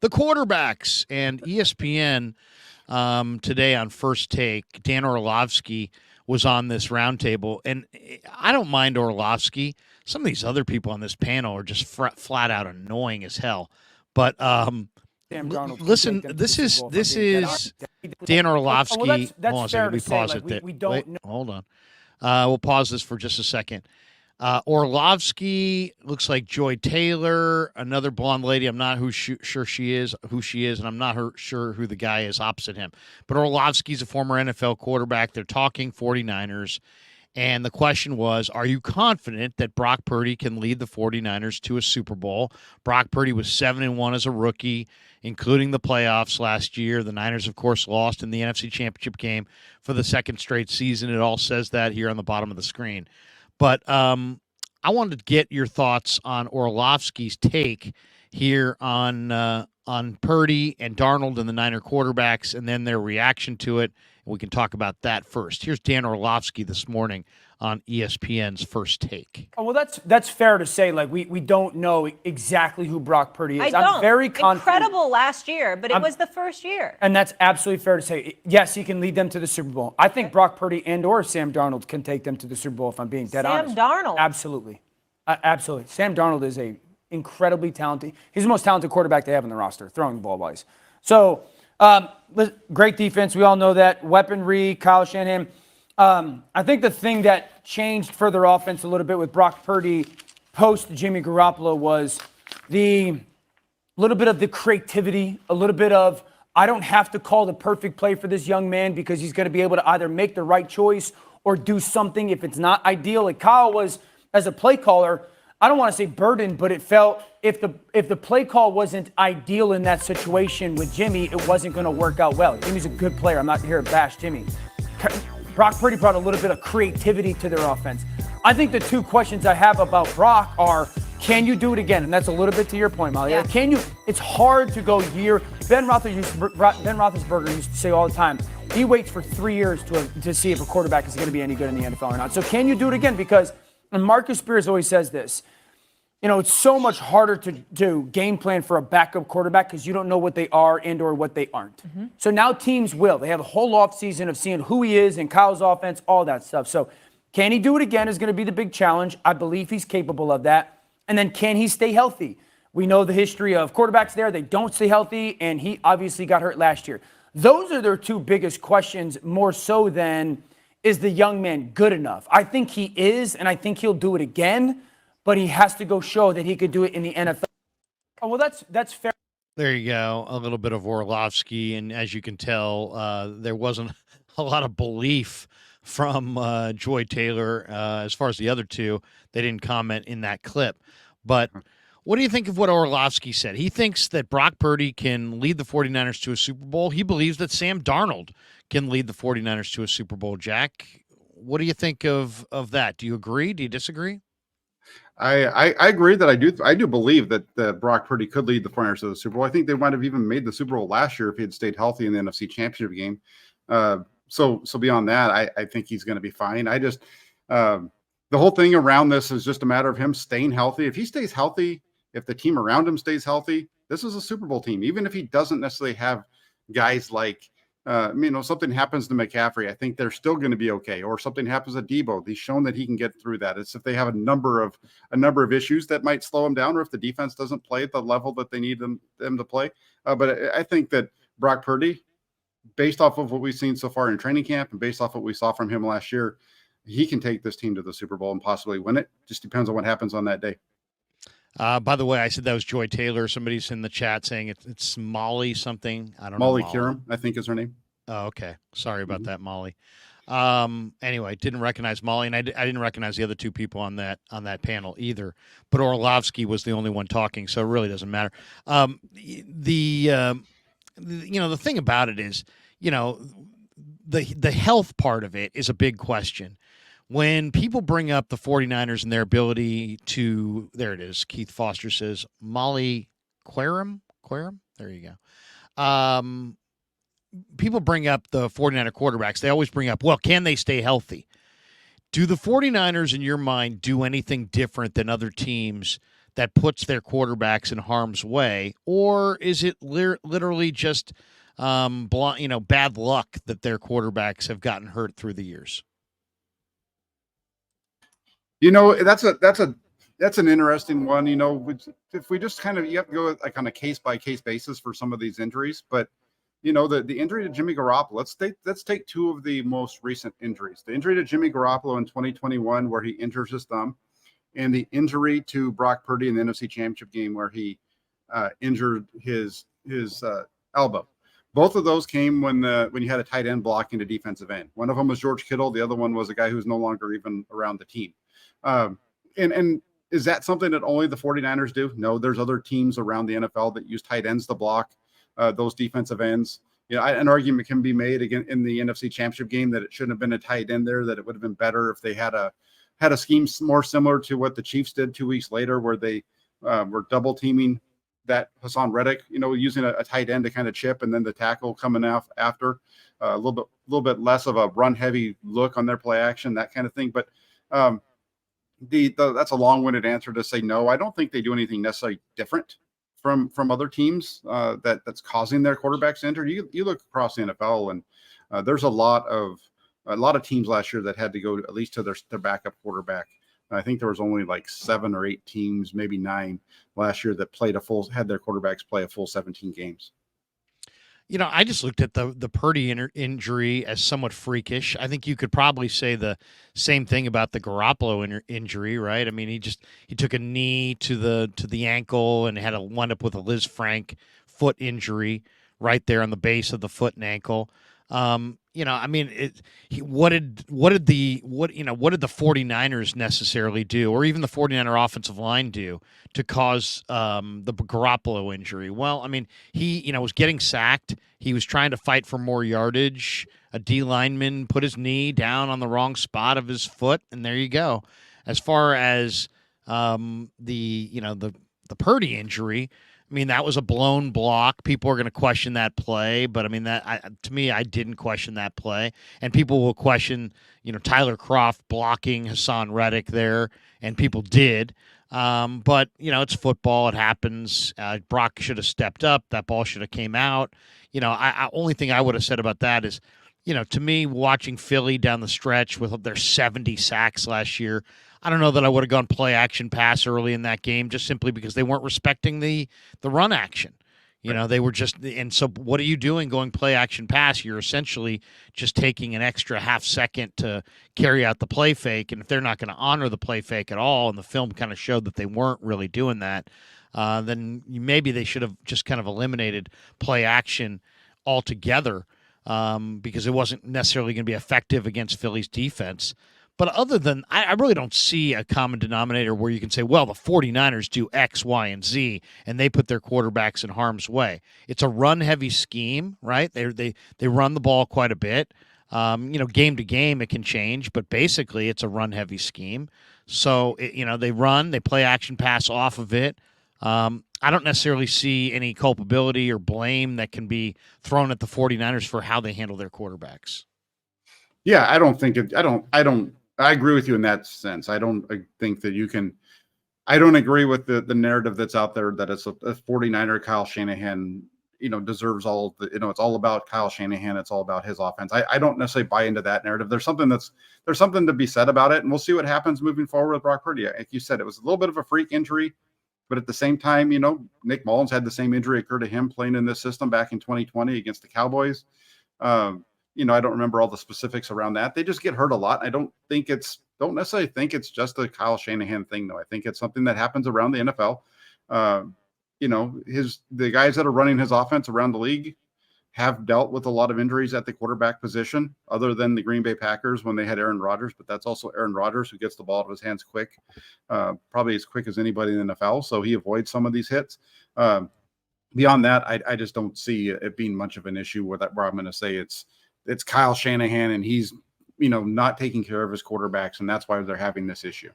the quarterbacks. And ESPN today on First Take, Dan Orlovsky was on this roundtable. And I don't mind Orlovsky. Some of these other people on this panel are just flat out annoying as hell. But listen, this is Dan Well, Orlovsky. that's Hold on a fair second. to We say. pause Like, it. we don't Wait, know. hold on. We'll pause this for just a second. Orlovsky looks like Joy Taylor, another blonde lady. I'm not sure she is, and I'm not sure who the guy is opposite him. But Orlovsky's a former NFL quarterback. They're talking 49ers. And the question was, are you confident that Brock Purdy can lead the 49ers to a Super Bowl? Brock Purdy was 7-1 as a rookie, including the playoffs last year. The Niners, of course, lost in the NFC Championship game for the second straight season. It all says that here on the bottom of the screen. But I wanted to get your thoughts on Orlovsky's take here on Purdy and Darnold and the Niner quarterbacks, and then their reaction to it. And we can talk about that first. Here's Dan Orlovsky this morning on ESPN's First Take. Oh, well, that's fair to say. Like, we don't know exactly who Brock Purdy is. I'm very confident. Incredible last year, but it was the first year. And that's absolutely fair to say. Yes, he can lead them to the Super Bowl. I think Brock Purdy and or Sam Darnold can take them to the Super Bowl, if I'm being dead honest. Sam Darnold. Absolutely. Absolutely. Sam Darnold is a incredibly talented. He's the most talented quarterback they have in the roster, throwing the ball wise. So, great defense. We all know that. Weaponry, Kyle Shanahan. I think the thing that changed for their offense a little bit with Brock Purdy post Jimmy Garoppolo was the little bit of the creativity, a little bit of, I don't have to call the perfect play for this young man because he's going to be able to either make the right choice or do something if it's not ideal. Like Kyle was, as a play caller, I don't want to say burdened, but it felt if the play call wasn't ideal in that situation with Jimmy, it wasn't going to work out well. Jimmy's a good player. I'm not here to bash Jimmy. Brock Purdy brought a little bit of creativity to their offense. I think the two questions I have about Brock are, can you do it again? And that's a little bit to your point, Molly. Yeah. Can you? It's hard to go year. Ben Roethlisberger used to say all the time, he waits for 3 years to see if a quarterback is going to be any good in the NFL or not. So can you do it again? Because, and Marcus Spears always says this, it's so much harder to game plan for a backup quarterback because you don't know what they are and or what they aren't. Mm-hmm. So now teams will. They have a whole offseason of seeing who he is in Kyle's offense, all that stuff. So can he do it again is going to be the big challenge. I believe he's capable of that. And then can he stay healthy? We know the history of quarterbacks there. They don't stay healthy, and he obviously got hurt last year. Those are their two biggest questions, more so than is the young man good enough? I think he is, and I think he'll do it again. But he has to go show that he could do it in the NFL. Oh, well, that's fair. There you go. A little bit of Orlovsky. And as you can tell, there wasn't a lot of belief from Joy Taylor as far as the other two. They didn't comment in that clip. But what do you think of what Orlovsky said? He thinks that Brock Purdy can lead the 49ers to a Super Bowl. He believes that Sam Darnold can lead the 49ers to a Super Bowl. Jack, what do you think of that? Do you agree? Do you disagree? I agree that I do believe that Brock Purdy could lead the 49ers to the Super Bowl. I think they might have even made the Super Bowl last year if he had stayed healthy in the NFC Championship game. So beyond that, I think he's going to be fine. I just the whole thing around this is just a matter of him staying healthy. If he stays healthy, if the team around him stays healthy, this is a Super Bowl team. Even if he doesn't necessarily have guys like something happens to McCaffrey, I think they're still going to be okay. Or something happens to Debo. He's shown that he can get through that. It's if they have a number of issues that might slow him down, or if the defense doesn't play at the level that they need them to play. But I think that Brock Purdy, based off of what we've seen so far in training camp and based off what we saw from him last year, he can take this team to the Super Bowl and possibly win it. Just depends on what happens on that day. By the way, I said that was Joy Taylor. Somebody's in the chat saying it's Molly something. I don't Molly know. Curum, I think is her name. Oh, okay. Sorry about that, Molly. Anyway, didn't recognize Molly, and I didn't recognize the other two people on that panel either. But Orlovsky was the only one talking, so it really doesn't matter. The thing about it is, the health part of it is a big question. When people bring up the 49ers and their ability to, there it is, Keith Foster says, Molly Querum? There you go. People bring up the 49er quarterbacks. They always bring up, well, can they stay healthy? Do the 49ers, in your mind, do anything different than other teams that puts their quarterbacks in harm's way, or is it literally just bad luck that their quarterbacks have gotten hurt through the years? That's an interesting one. If we just you have to go like on a case by case basis for some of these injuries, but the injury to Jimmy Garoppolo. Let's take two of the most recent injuries. The injury to Jimmy Garoppolo in 2021, where he injures his thumb, and the injury to Brock Purdy in the NFC Championship game, where he injured his elbow. Both of those came when you had a tight end blocking a defensive end. One of them was George Kittle. The other one was a guy who's no longer even around the team. And is that something that only the 49ers do? No, there's other teams around the NFL that use tight ends to block those defensive ends. An argument can be made again in the NFC Championship game that it shouldn't have been a tight end there, that it would have been better if they had a scheme more similar to what the Chiefs did 2 weeks later, where they were double teaming that Hassan Reddick, using a tight end to kind of chip, and then the tackle coming off after, a little bit less of a run heavy look on their play action, that kind of thing. But that's a long-winded answer to say no. I don't think they do anything necessarily different from other teams that's causing their quarterbacks to injure. You look across the NFL, and there's a lot of teams last year that had to go at least to their backup quarterback. I think there was only like 7 or 8 teams, maybe 9 last year that had their quarterbacks play a full 17 games. I just looked at the Purdy injury as somewhat freakish. I think you could probably say the same thing about the Garoppolo injury, right? I mean, he took a knee to the ankle and had to wind up with a Liz Frank foot injury right there on the base of the foot and ankle. I mean, what did the 49ers necessarily do, or even the 49er offensive line do to cause the Garoppolo injury? Well, I mean, he was getting sacked. He was trying to fight for more yardage. A D lineman put his knee down on the wrong spot of his foot, and there you go. As far as the Purdy injury, I mean, that was a blown block. People are going to question that play, but I mean, to me, I didn't question that play. And people will question, Tyler Kroft blocking Hassan Reddick there, and people did. But it's football; it happens. Brock should have stepped up. That ball should have came out. Only thing I would have said about that is, to me, watching Philly down the stretch with their 70 sacks last year, I don't know that I would have gone play action pass early in that game, just simply because they weren't respecting the run action. They were just, and so what are you doing going play action pass? You're essentially just taking an extra half second to carry out the play fake. And if they're not going to honor the play fake at all, and the film kind of showed that they weren't really doing that, then maybe they should have just kind of eliminated play action altogether, because it wasn't necessarily going to be effective against Philly's defense. But other than, I really don't see a common denominator where you can say, well, the 49ers do X, Y, and Z, and they put their quarterbacks in harm's way. It's a run-heavy scheme, right? They run the ball quite a bit. Game to game, it can change, but basically it's a run-heavy scheme. So, they run, they play action pass off of it. I don't necessarily see any culpability or blame that can be thrown at the 49ers for how they handle their quarterbacks. Yeah, I agree with you in that sense. I think that you can. I don't agree with the narrative that's out there that it's a 49er Kyle Shanahan, deserves all the, it's all about Kyle Shanahan. It's all about his offense. I don't necessarily buy into that narrative. There's something to be said about it, and we'll see what happens moving forward with Brock Purdy. Like you said, it was a little bit of a freak injury, but at the same time, Nick Mullins had the same injury occur to him playing in this system back in 2020 against the Cowboys. I don't remember all the specifics around that. They just get hurt a lot. I don't necessarily think it's just a Kyle Shanahan thing, though. I think it's something that happens around the NFL. The guys that are running his offense around the league have dealt with a lot of injuries at the quarterback position, other than the Green Bay Packers when they had Aaron Rodgers, but that's also Aaron Rodgers who gets the ball out of his hands quick, probably as quick as anybody in the NFL. So he avoids some of these hits. Beyond that, I just don't see it being much of an issue where I'm going to say it's Kyle Shanahan and he's, not taking care of his quarterbacks, and that's why they're having this issue.